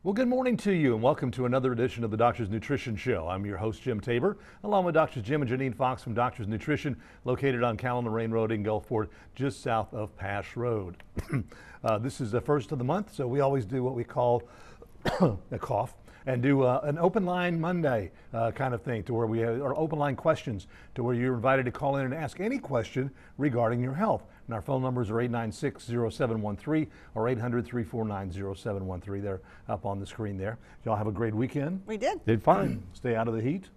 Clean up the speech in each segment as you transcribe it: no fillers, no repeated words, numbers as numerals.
Well, good morning to you and welcome to another edition of the Doctor's Nutrition Show. I'm your host, Jim Tabor, along with Doctors Jim and Janine Fox from Doctor's Nutrition, located on Callan Lorraine Road in Gulfport, just south of Pash Road. This is the first of the month, so we always do what we call a cough and do an open line Monday kind of thing, to where we have our open line questions, to where you're invited to call in and ask any question regarding your health. And our phone numbers are 896-0713 or 800-349-0713. They're up on the screen there. Y'all have a great weekend? We did. Did fine. Stay out of the heat.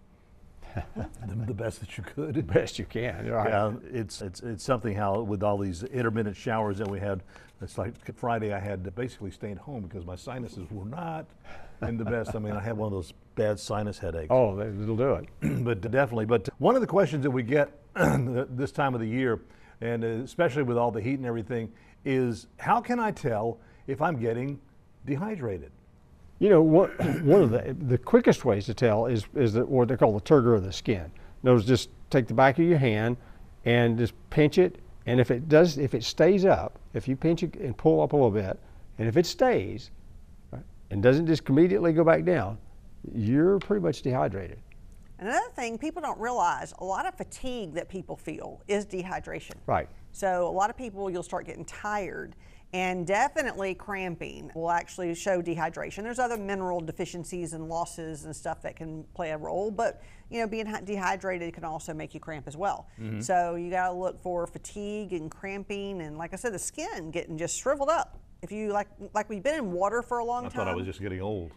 The best that you could. The best you can. Right. Yeah, it's something how with all these intermittent showers that we had. It's like Friday I had to basically stay at home because my sinuses were not in the best. I mean, I had one of those bad sinus headaches. Oh, it'll do it. But definitely. But one of the questions that we get this time of the year, and especially with all the heat and everything, is how can I tell if I'm getting dehydrated? You know, one of the quickest ways to tell is what they call the turgor of the skin. Notice, just take the back of your hand and just pinch it, and if it stays up, if you pinch it and pull up a little bit, and if it stays, right, and doesn't just immediately go back down, you're pretty much dehydrated. Another thing people don't realize, a lot of fatigue that people feel is dehydration. Right. So a lot of people, you'll start getting tired, and definitely cramping will actually show dehydration. There's other mineral deficiencies and losses and stuff that can play a role, but you know, being dehydrated can also make you cramp as well. Mm-hmm. So you gotta look for fatigue and cramping, and like I said, the skin getting just shriveled up. If you like we've been in water for a long time. I thought I was just getting old.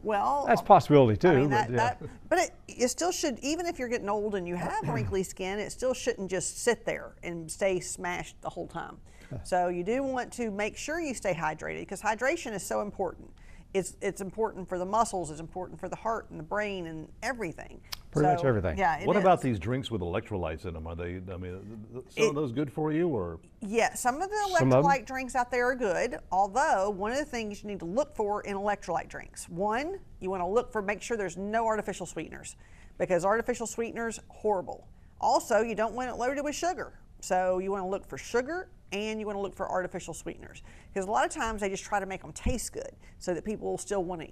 Well, that's a possibility too. I mean, but it still should, even if you're getting old and you have wrinkly skin, it still shouldn't just sit there and stay smashed the whole time. So you do want to make sure you stay hydrated, because hydration is so important. It's important for the muscles, it's important for the heart and the brain and everything. Pretty much everything. Yeah. What about these drinks with electrolytes in them? Are they, I mean, some of those good for you, or? Yeah, some of the electrolyte drinks out there are good, although one of the things you need to look for in electrolyte drinks, one, you want to make sure there's no artificial sweeteners, because artificial sweeteners, horrible. Also, you don't want it loaded with sugar. So you want to look for sugar, and you want to look for artificial sweeteners, because a lot of times they just try to make them taste good so that people still want to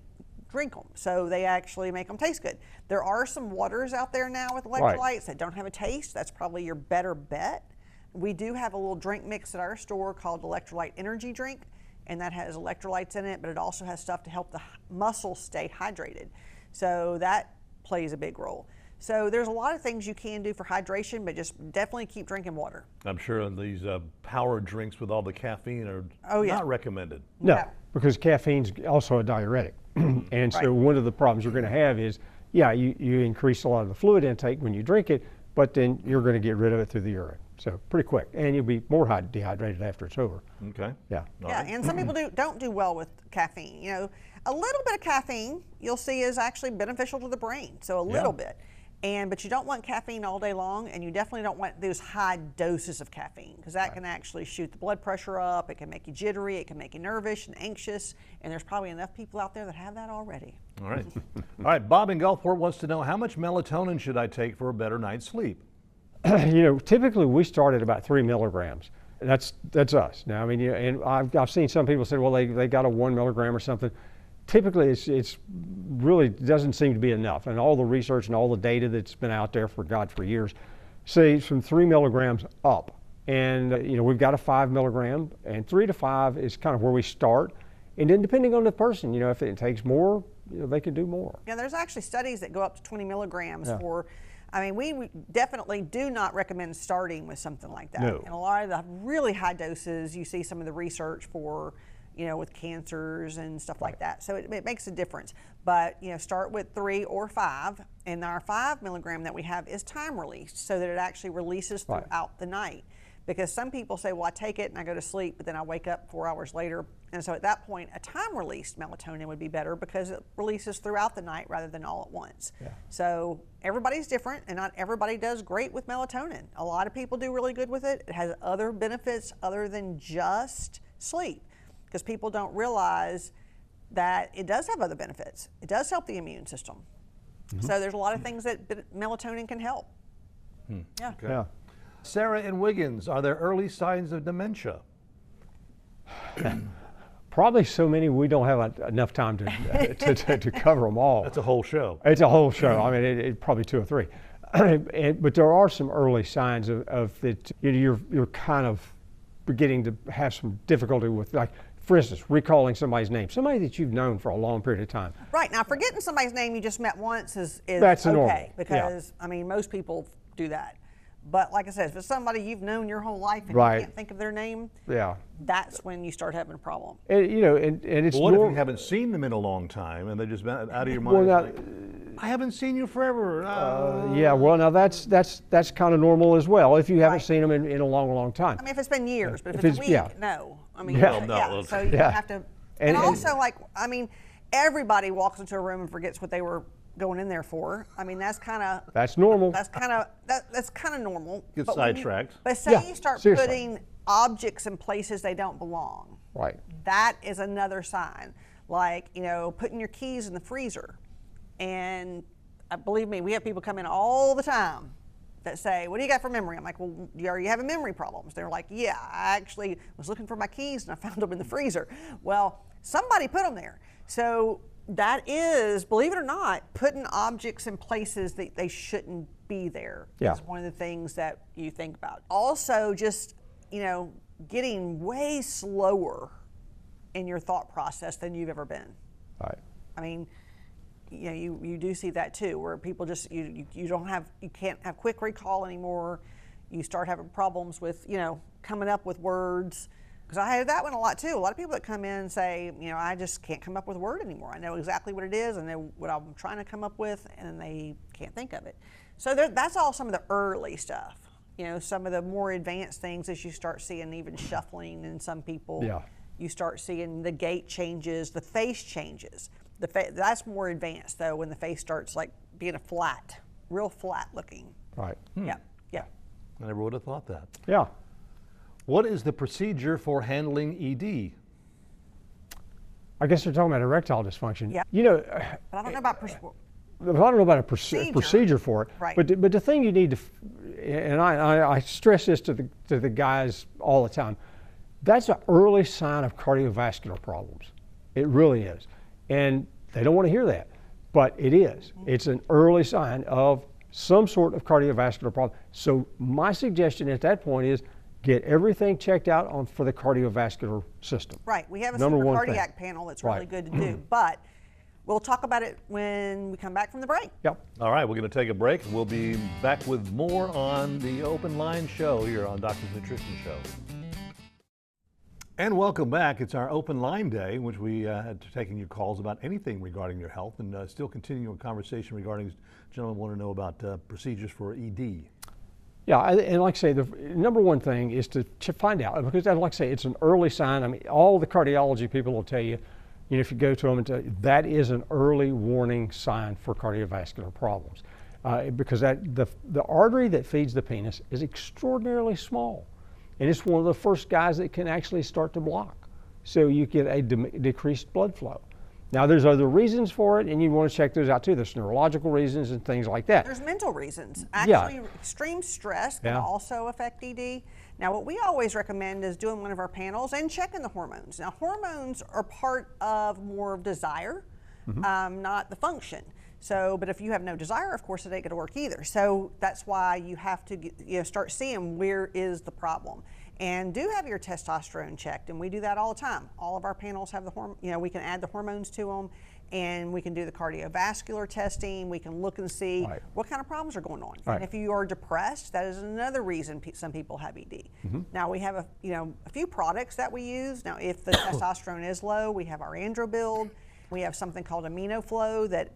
drink them. So they actually make them taste good. There are some waters out there now with electrolytes that don't have a taste. That's probably your better bet. We do have a little drink mix at our store called Electrolyte Energy Drink, and that has electrolytes in it, but it also has stuff to help the muscles stay hydrated. So that plays a big role. So there's a lot of things you can do for hydration, but just definitely keep drinking water. I'm sure these power drinks with all the caffeine are not recommended. No, because caffeine's also a diuretic. And so one of the problems you're going to have is, you increase a lot of the fluid intake when you drink it, but then you're going to get rid of it through the urine. So pretty quick, and you'll be more dehydrated after it's over. Okay. Yeah. And some people don't do well with caffeine. You know, a little bit of caffeine you'll see is actually beneficial to the brain. So a little bit. But you don't want caffeine all day long, and you definitely don't want those high doses of caffeine, because that can actually shoot the blood pressure up. It can make you jittery. It can make you nervous and anxious. And there's probably enough people out there that have that already. All right. All right. Bob in Gulfport wants to know, how much melatonin should I take for a better night's sleep? You know, typically we start at about 3 milligrams. That's us. Now, I mean, and I've seen some people say, well, they got a 1 milligram or something. Typically, it's really doesn't seem to be enough, and all the research and all the data that's been out there for years say from 3 milligrams up. And you know, we've got a 5 milligram, and 3 to 5 is kind of where we start. And then depending on the person, you know, if it takes more, you know, they can do more. Yeah, there's actually studies that go up to 20 milligrams for. I mean, we definitely do not recommend starting with something like that. No. And a lot of the really high doses, you see some of the research for, you know, with cancers and stuff like that. So it makes a difference. But, you know, start with 3 or 5. And our 5 milligram that we have is time released, so that it actually releases throughout the night. Because some people say, well, I take it and I go to sleep, but then I wake up 4 hours later. And so at that point, a time-released melatonin would be better, because it releases throughout the night rather than all at once. Yeah. So everybody's different, and not everybody does great with melatonin. A lot of people do really good with it. It has other benefits other than just sleep, because people don't realize that it does have other benefits. It does help the immune system. Mm-hmm. So there's a lot of things that melatonin can help. Yeah. Okay. Yeah. Sarah in Wiggins, are there early signs of dementia? Probably so many we don't have enough time to cover them all. That's a whole show. It's a whole show. I mean, it probably 2 or 3. But there are some early signs of that you're kind of beginning to have some difficulty with, like, for instance, recalling somebody's name, somebody that you've known for a long period of time. Right. Now, forgetting somebody's name you just met once is That's okay, normal. because, I mean, most people do that. But like I said, if it's somebody you've known your whole life and Right. you can't think of their name, Yeah. that's when you start having a problem. And it's Well, what if normal. you haven't seen them in a long time and they're just out of your Well, mind? now, Like, I haven't seen you forever. yeah, well, now that's kind of normal as well if you haven't Right. seen them in a long time. I mean, if it's been years, but if If it's a it's- week, yeah. no. I mean, Yeah. Well, no, yeah. look. So you Yeah. have to, And also, like, I mean, everybody walks into a room and forgets what they were going in there for. I mean, that's kind of That's normal. That's kind of normal. Get But when you- sidetracked. But say Yeah, you start seriously. putting objects in places they don't belong. Right. That is another sign. Like, putting your keys in the freezer. And believe me, we have people come in all the time that say, what do you got for memory? I'm like, well, are you having memory problems? They're like, yeah, I actually was looking for my keys and I found them in the freezer. Well, somebody put them there. So that is, believe it or not, putting objects in places that they shouldn't be there Yeah. is one of the things that you think about. Also, just, getting way slower in your thought process than you've ever been. Right. I mean, you do see that too, where people just you can't have quick recall anymore. You start having problems with coming up with words. Because I had that one a lot too. A lot of people that come in and say, I just can't come up with a word anymore. I know exactly what it is and what I'm trying to come up with, and they can't think of it. So that's all some of the early stuff. Some of the more advanced things is you start seeing even shuffling in some people. Yeah. You start seeing the gait changes, the face changes. That's more advanced though, when the face starts like being real flat looking. Right. Yeah, yeah. I never would have thought that. Yeah. What is the procedure for handling ED? I guess they're talking about erectile dysfunction. Yeah. But But I don't know about I don't know about a procedure for it. Right. But the thing you need to, and I stress this to the guys all the time, that's an early sign of cardiovascular problems. It really is. And they don't want to hear that, but it is. It's an early sign of some sort of cardiovascular problem. So my suggestion at that point is get everything checked out for the cardiovascular system. Right. We have a Number super one cardiac thing. panel that's really Right. good to do, but we'll talk about it when we come back from the break. Yep. All right, we're going to take a break. We'll be back with more on the Open Line Show here on Doctor's Nutrition Show. And welcome back. It's our Open Line Day, in which we had taking your calls about anything regarding your health, and still continuing a conversation regarding, gentlemen want to know about procedures for ED. Yeah, and like I say, the number one thing is to find out, because like I say, it's an early sign. I mean, all the cardiology people will tell you, if you go to them and tell you, that is an early warning sign for cardiovascular problems. Because the artery that feeds the penis is extraordinarily small. And it's one of the first guys that can actually start to block. So you get a decreased blood flow. Now there's other reasons for it, and you want to check those out too. There's neurological reasons and things like that. There's mental reasons. Yeah. Actually, extreme stress can Yeah. also affect ED. Now, what we always recommend is doing one of our panels and checking the hormones. Now, hormones are part of more of desire, not the function. So, but if you have no desire, of course, it ain't going to work either. So that's why you have to start seeing where is the problem. And do have your testosterone checked, and we do that all the time. All of our panels have the we can add the hormones to them, and we can do the cardiovascular testing. We can look and see Right. what kind of problems are going on. Right. And if you are depressed, that is another reason some people have ED. Now we have a few products that we use. Now, if the testosterone is low, we have our Andro Build. We have something called AminoFlow that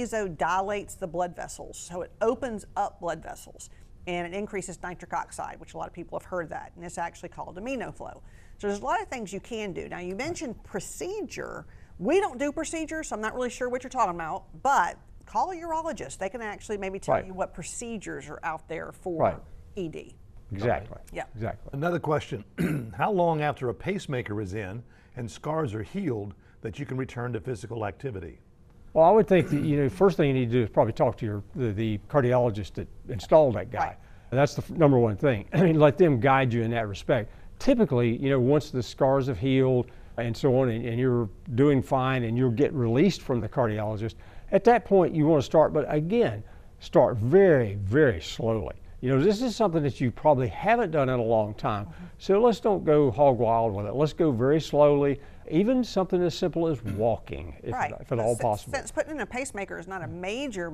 vasodilates the blood vessels, so it opens up blood vessels, and it increases nitric oxide, which a lot of people have heard that, and it's actually called AminoFlow. So there's a lot of things you can do. Now, you mentioned procedure. We don't do procedures, so I'm not really sure what you're talking about, but call a urologist. They can actually maybe tell Right. you what procedures are out there for Right. ED. Exactly. Yeah. Exactly. Another question, how long after a pacemaker is in and scars are healed that you can return to physical activity? Well, I would think that, first thing you need to do is probably talk to the cardiologist that installed that guy. Right. And that's the number one thing. I mean, let them guide you in that respect. Typically, once the scars have healed, and so on, and you're doing fine and you'll get released from the cardiologist, at that point you want to start, but again, start very, very slowly. This is something that you probably haven't done in a long time, so let's don't go hog wild with it. Let's go very slowly, even something as simple as walking, if at all possible. Since putting in a pacemaker is not a major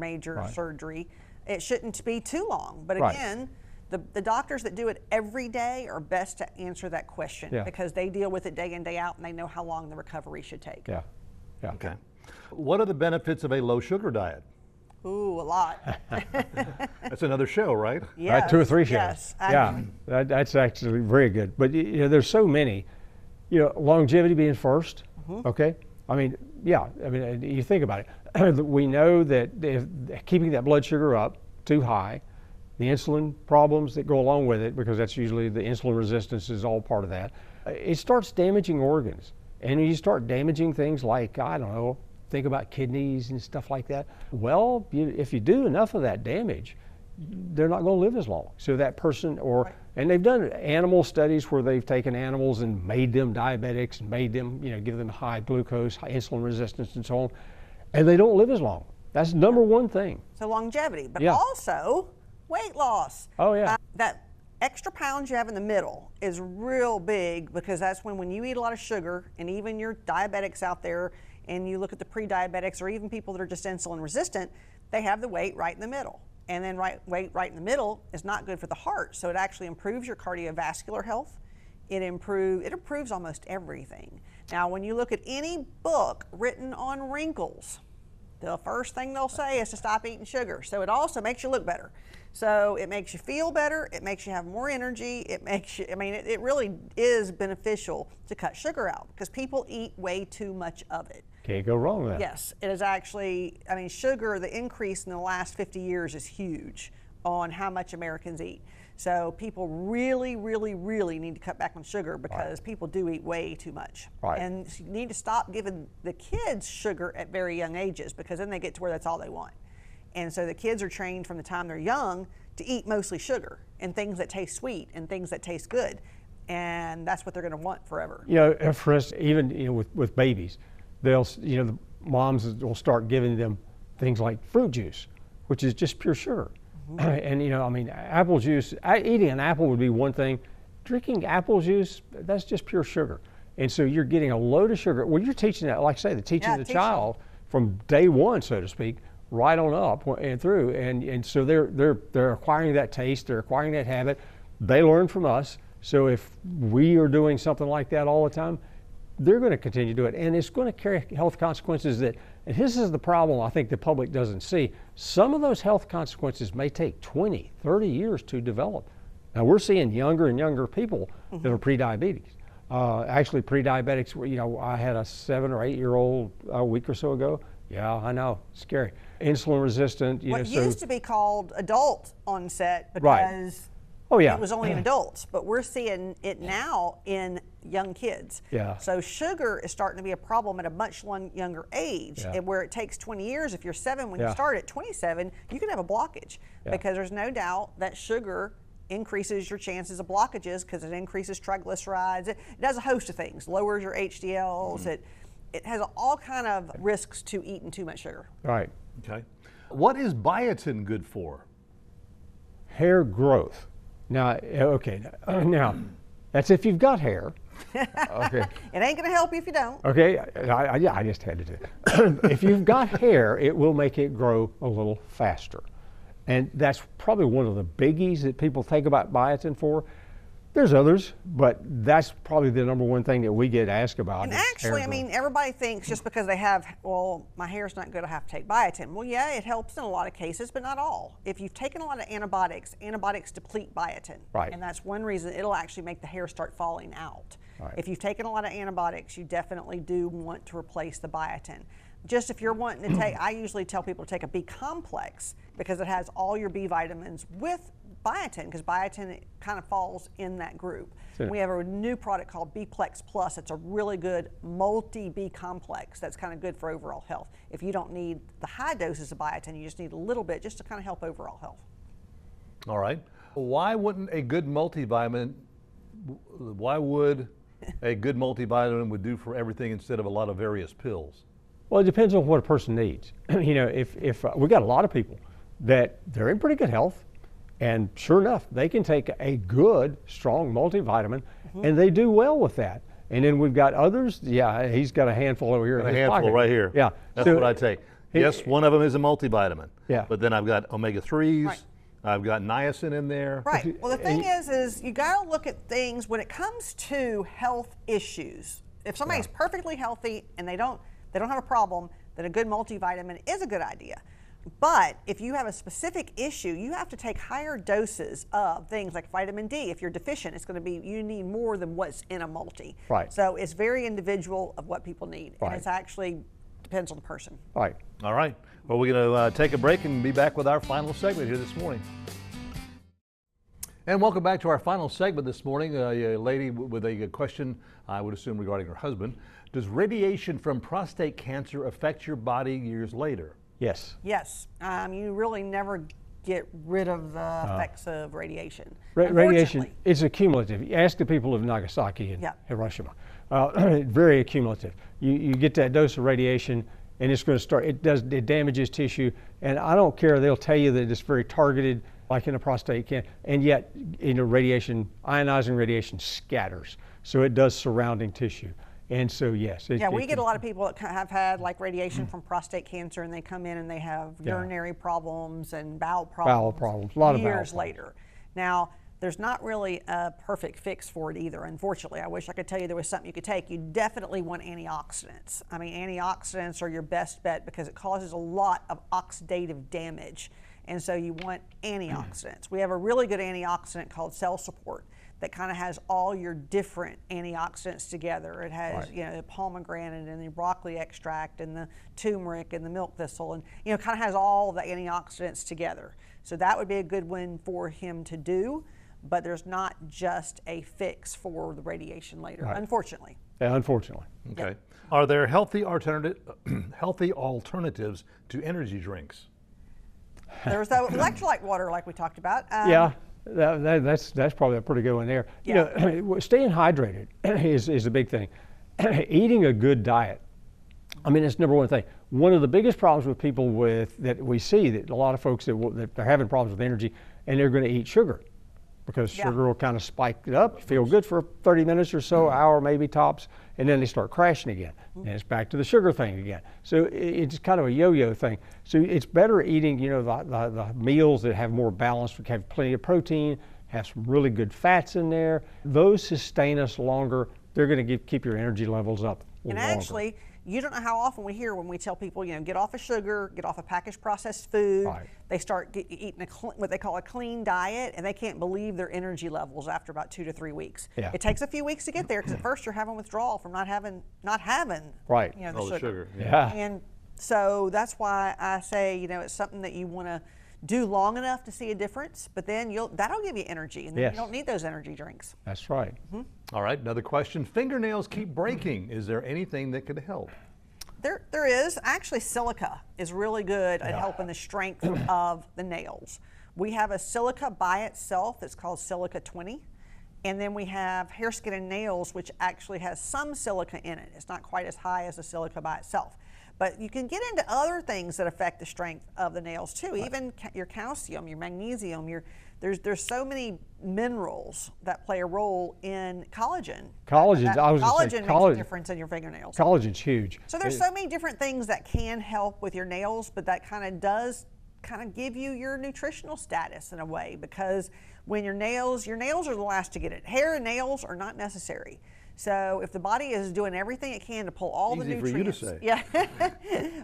surgery, it shouldn't be too long. But again, the doctors that do it every day are best to answer that question because they deal with it day in, day out, and they know how long the recovery should take. Yeah. Okay. What are the benefits of a low sugar diet? Ooh, a lot. That's another show, right? Yes, right, 2 or 3 shows. Yes. That's actually very good. But there's so many. Longevity being first. Okay. You think about it. We know that if keeping that blood sugar up too high, the insulin problems that go along with it, because that's usually the insulin resistance is all part of that. It starts damaging organs, and you start damaging things like, I don't know, think about kidneys and stuff like that. Well, if you do enough of that damage, they're not going to live as long. So that person, and they've done animal studies where they've taken animals and made them diabetics and made them, give them high glucose, high insulin resistance and so on, and they don't live as long. That's number one thing. So longevity, but also weight loss. Oh yeah. That extra pounds you have in the middle is real big, because that's when you eat a lot of sugar, and even your diabetics out there, and you look at the pre-diabetics or even people that are just insulin resistant, they have the weight right in the middle. And then weight right in the middle is not good for the heart. So it actually improves your cardiovascular health. It improves almost everything. Now, when you look at any book written on wrinkles, the first thing they'll say is to stop eating sugar. So it also makes you look better. So it makes you feel better. It makes you have more energy. It makes you, it really is beneficial to cut sugar out, because people eat way too much of it. Can't go wrong with that. Yes, it is actually, sugar, the increase in the last 50 years is huge on how much Americans eat. So people really, really, really need to cut back on sugar, because people do eat way too much. Right. And you need to stop giving the kids sugar at very young ages, because then they get to where that's all they want. And so the kids are trained from the time they're young to eat mostly sugar and things that taste sweet and things that taste good. And that's what they're going to want forever. For instance, even with babies, they'll, the moms will start giving them things like fruit juice, which is just pure sugar. And apple juice, eating an apple would be one thing. Drinking apple juice, that's just pure sugar. And so you're getting a load of sugar. Well, you're teaching that, like I say, teaching the child from day one, so to speak, right on up and through. And so they're acquiring that taste, they're acquiring that habit. They learn from us. So if we are doing something like that all the time, they're going to continue to do it, and it's going to carry health consequences and this is the problem I think the public doesn't see. Some of those health consequences may take 20, 30 years to develop. Now we're seeing younger and younger people that are pre-diabetes. Actually pre-diabetics, I had a 7 or 8 year old a week or so ago. Yeah, I know, scary. Insulin resistant. What used to be called adult onset, because it was only in adults, but we're seeing it now in young kids. Yeah. So sugar is starting to be a problem at a much younger age, and where it takes 20 years. If you're 7 when you start, at 27, you can have a blockage, because there's no doubt that sugar increases your chances of blockages, because it increases triglycerides. It does a host of things, lowers your HDLs. It has all kind of risks to eating too much sugar. Right. Okay. What is biotin good for? Hair growth. Now, now that's if you've got hair. Okay. It ain't going to help you if you don't. Okay, I just had to do it. If you've got hair, it will make it grow a little faster. And that's probably one of the biggies that people think about biotin for. There's others, but that's probably the number one thing that we get asked about. And actually, everybody thinks just because they have, my hair's not good, I have to take biotin. Well, yeah, it helps in a lot of cases, but not all. If you've taken a lot of antibiotics deplete biotin. Right. And that's one reason it'll actually make the hair start falling out. Right. If you've taken a lot of antibiotics, you definitely do want to replace the biotin. Just if you're wanting to take, I usually tell people to take a B complex, because it has all your B vitamins with biotin, because biotin kind of falls in that group. Sure. We have a new product called B-Plex Plus. It's a really good multi-B complex that's kind of good for overall health. If you don't need the high doses of biotin, you just need a little bit just to kind of help overall health. All right. Why wouldn't a good multivitamin, why would a good multivitamin would do for everything instead of a lot of various pills? Well, it depends on what a person needs. You know, if we got a lot of people that they're in pretty good health, and sure enough, they can take a good, strong multivitamin, and they do well with that. And then we've got others. Yeah, he's got a handful over here. A handful right here. Yeah, that's what I take. Yes, one of them is a multivitamin. Yeah, but then I've got omega-3s. Right. I've got niacin in there. Right. Well, the thing is you got to look at things when it comes to health issues. If somebody's perfectly healthy and they don't have a problem, then a good multivitamin is a good idea. But if you have a specific issue, you have to take higher doses of things like vitamin D. If you're deficient, it's going to be, you need more than what's in a multi. Right. So it's very individual of what people need. Right. And it's actually depends on the person. Right. All right. Well, we're going to take a break and be back with our final segment here this morning. And welcome back to our final segment this morning. A lady with a question, I would assume regarding her husband. Does radiation from prostate cancer affect your body years later? Yes. Yes. You really never get rid of the effects of radiation. Radiation is accumulative. You ask the people of Nagasaki and Hiroshima. Very accumulative. You get that dose of radiation, and it's going to start. It damages tissue, and I don't care. They'll tell you that it's very targeted, like in a prostate cancer, and yet, radiation, ionizing radiation scatters, so it does surrounding tissue. And so, yes. We get a lot of people that have had like radiation from prostate cancer, and they come in and they have urinary problems and bowel problems. A lot of years later. Now, there's not really a perfect fix for it either, unfortunately. I wish I could tell you there was something you could take. You definitely want antioxidants. I mean, antioxidants are your best bet because it causes a lot of oxidative damage. And so you want antioxidants. We have a really good antioxidant called Cell Support that kind of has all your different antioxidants together. It has, the pomegranate and the broccoli extract and the turmeric and the milk thistle, and kind of has all the antioxidants together. So that would be a good one for him to do, but there's not just a fix for the radiation later, unfortunately. Yeah, unfortunately. Okay. Yep. Are there healthy alternatives to energy drinks? There's the electrolyte water like we talked about. That's probably a pretty good one there. Staying hydrated is a big thing. Eating a good diet. I mean, it's number one thing. One of the biggest problems with people that we see that a lot of folks that are having problems with energy, and they're going to eat sugar because sugar will kind of spike it up, feel good for 30 minutes or so, hour maybe tops, and then they start crashing again. And it's back to the sugar thing again. So it's kind of a yo-yo thing. So it's better eating, the meals that have more balance, have plenty of protein, have some really good fats in there. Those sustain us longer. They're going to keep your energy levels up longer. And actually, you don't know how often we hear when we tell people, get off of sugar, get off of packaged processed food. Right. They start eating what they call a clean diet, and they can't believe their energy levels after about 2 to 3 weeks. Yeah. It takes a few weeks to get there because at first you're having withdrawal from not having right. The sugar. Yeah. And so that's why I say, it's something that you want to do long enough to see a difference, but then that'll give you energy, and then you don't need those energy drinks. That's right. Mm-hmm. All right, another question. Fingernails keep breaking. Is there anything that could help? There is. Actually, silica is really good at helping the strength of the nails. We have a silica by itself that's called Silica 20. And then we have Hair, Skin, and Nails, which actually has some silica in it. It's not quite as high as the silica by itself. But you can get into other things that affect the strength of the nails too, even your calcium, your magnesium, there's so many minerals that play a role in collagen. Collagen Makes a difference in your fingernails. Collagen's huge. So there's so many different things that can help with your nails, but that kind of does give you your nutritional status in a way, because when your nails are the last to get it. Hair and nails are not necessary. So if the body is doing everything it can to pull all the nutrients, for you to say.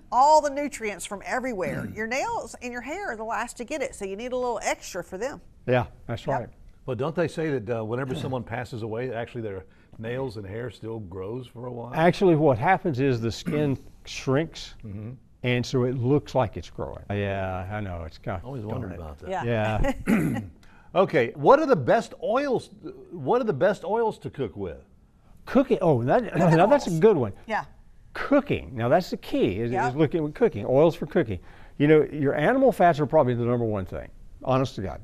all the nutrients from everywhere, your nails and your hair are the last to get it. So you need a little extra for them. Yeah, that's right. Well, don't they say that whenever someone passes away, actually their nails and hair still grows for a while? Actually, what happens is the skin shrinks, and so it looks like it's growing. Yeah, I know. It's kind of always wondered about that. Yeah. Okay, what are the best oils? What are the best oils to cook with? Cooking. Oh, now that's a good one. Yeah. Cooking. Now that's the key. Is looking at cooking. Oils for cooking. Your animal fats are probably the number one thing. Honest to God.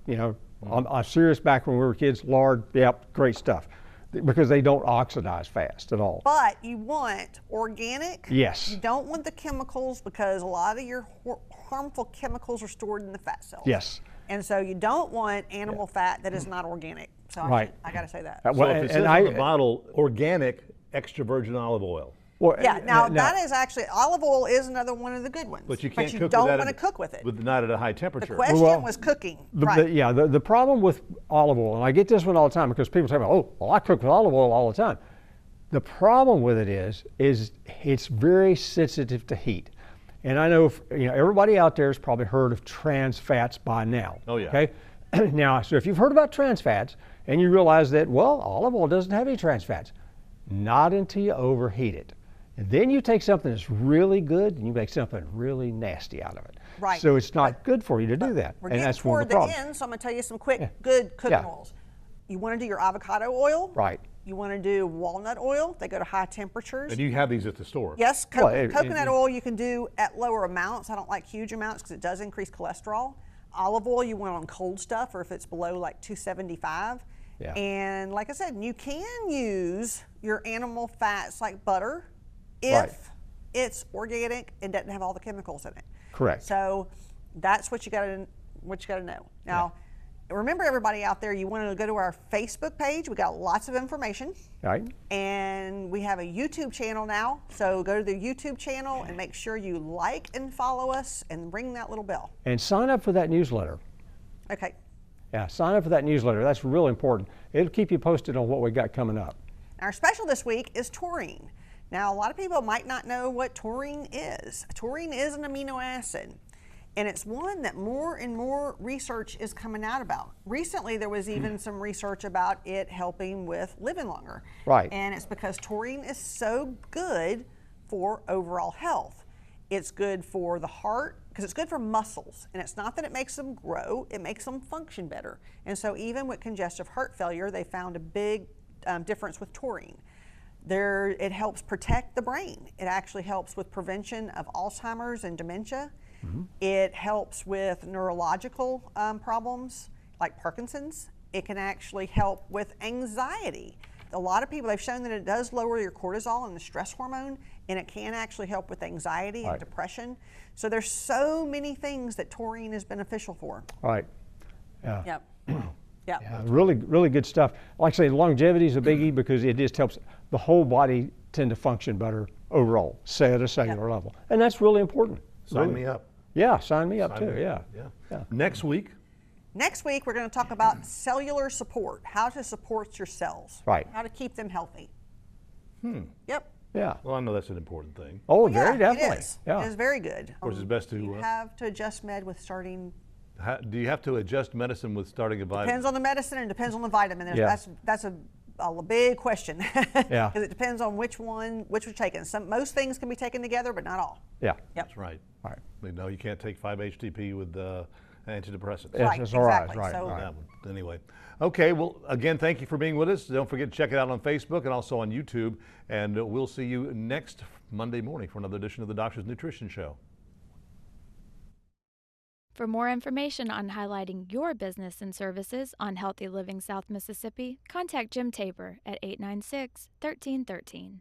I'm serious. Back when we were kids, lard. Yep, great stuff. because they don't oxidize fast at all. But you want organic. Yes. You don't want the chemicals, because a lot of your harmful chemicals are stored in the fat cells. Yes. And so you don't want animal fat that is not organic. So Right. I got to say that. So if it says on the bottle, organic extra virgin olive oil. Well, Yeah, now that is actually, olive oil is another one of the good ones. But you can't cook don't with that want to cook with it. Not at a high temperature. The question was cooking. Right. The problem with olive oil, and I get this one all the time because people say, oh, well, I cook with olive oil all the time. The problem with it is it's very sensitive to heat. And I know, everybody out there has probably heard of trans fats by now. Oh, yeah. Okay? Now, so if you've heard about trans fats and you realize that, well, olive oil doesn't have any trans fats, not until you overheat it. And then you take something that's really good and you make something really nasty out of it. Right. So it's not good for you to do that. We're And getting that's one of toward the the problems. end, so I'm going to tell you some quick, good cooking Yeah. oils. You want to do your avocado oil. Right. You want to do walnut oil. They go to high temperatures. And you have these at the store. Yes, Well, coconut oil you can do at lower amounts. I don't like huge amounts because it does increase cholesterol. Olive oil you want on cold stuff, or if it's below like 275. Yeah. And like I said, you can use your animal fats like butter if Right. it's organic and doesn't have all the chemicals in it. Correct. So that's what you got to know. Now, remember, everybody out there, you want to go to our Facebook page. We got lots of information. Right. And we have a YouTube channel now. So go to the YouTube channel and make sure you like and follow us and ring that little bell. And sign up for that newsletter. Okay. Yeah, sign up for that newsletter. That's really important. It'll keep you posted on what we got coming up. Our special this week is taurine. Now, a lot of people might not know what taurine is. Taurine is an amino acid, and it's one that more and more research is coming out about. Recently, there was even some research about it helping with living longer. Right. And it's because taurine is so good for overall health. It's good for the heart, because it's good for muscles. And it's not that it makes them grow, it makes them function better. And so even with congestive heart failure, they found a big difference with taurine. It helps protect the brain. It actually helps with prevention of Alzheimer's and dementia. Mm-hmm. It helps with neurological problems like Parkinson's. It can actually help with anxiety. A lot of people, they've shown that it does lower your cortisol and the stress hormone, and it can actually help with anxiety and depression. So there's so many things that taurine is beneficial for. Right. Yeah. Yep. Yeah, really, really good stuff. Like I say, longevity is a biggie because it just helps the whole body tend to function better overall, say at a cellular level. And that's really important. Sign me up. Yeah, sign me up too, yeah. Next week, we're going to talk about cellular support, how to support your cells. Right. How to keep them healthy. Yep. Yeah. well, I know that's an important thing. Oh, Well, very definitely. It is. Yeah. It is very good. Of course, it's best to. You have to adjust med with starting. Do you have to adjust medicine with starting a vitamin? Depends on the medicine and depends on the vitamin. Yeah. That's a big question. Yeah. Because it depends on which you're taking. Most things can be taken together, but not all. Yeah. Yep. That's right. Right. No, you can't take 5-HTP with antidepressants. Yes, Right, that's all right. exactly. Right. So- right. That one. Anyway, okay. Well, again, thank you for being with us. Don't forget to check it out on Facebook and also on YouTube. And we'll see you next Monday morning for another edition of the Doctor's Nutrition Show. For more information on highlighting your business and services on Healthy Living South Mississippi, contact Jim Tabor at 896-1313.